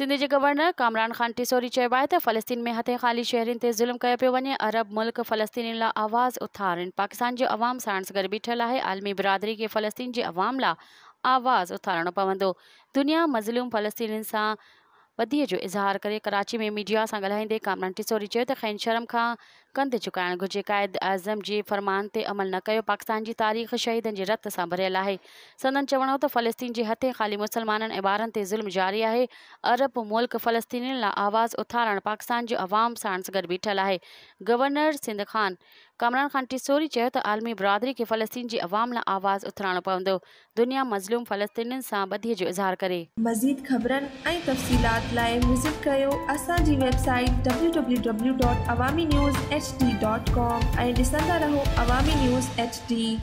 सिंध जे governor Kamran Khan Tessori चयो आहे त फ़लस्तीन में हथे ख़ाली शहरियुनि ते ज़ुल्म कयो पियो वञे। अरब मुल्क फ़लस्तीनियुनि लाइ आवाज़ उथारनि। पाकिस्तान जो अवाम साण गॾु बीठल आहे। आलमी बिरादरी खे फ़लस्तीन जे अवाम लाइ आवाज़ उथारणो पवंदो। दुनिया मज़लूम फ़लस्तीनियुनि सां वधीअ जो इज़हार करे कराची में मीडिया सां ॻाल्हाईंदे कामरान टिसोरी चयो त खैन शर्म खां कंध झुकाइणु घुर्जे। क़ाइद आज़म जे फ़रमान ते अमल न कयो। पाकिस्तान जी तारीख़ शहीदनि जे रत सां भरियल आहे। संदन चवणो हो त फ़लस्तीन जे हथे ख़ाली मुसलमाननि ऐं ॿारनि ते ज़ुल्म जारी आहे। अरब मुल्क फ़लस्तीनियुनि लाइ आवाज़ उथारणु पाकिस्तान जो अवाम साण गॾु बीठल आहे। गवर्नर सिंध कामरान खान टिसोरी चयो त आलमी बिरादरी खे फ़लस्तीन जे अवाम लाइ आवाज़ उथारणो पवंदो। दुनिया मज़लूम फ़लस्तीनियुनि सां वधीअ जो इज़हार करे। मज़ीद ख़बरनि ऐं तफ़सीलात लाइ विज़िट कयो असांजी वेबसाइट www.awamiNewsHD.com ऐं ॾिसंदा रहो अवामी न्यूज़ HD।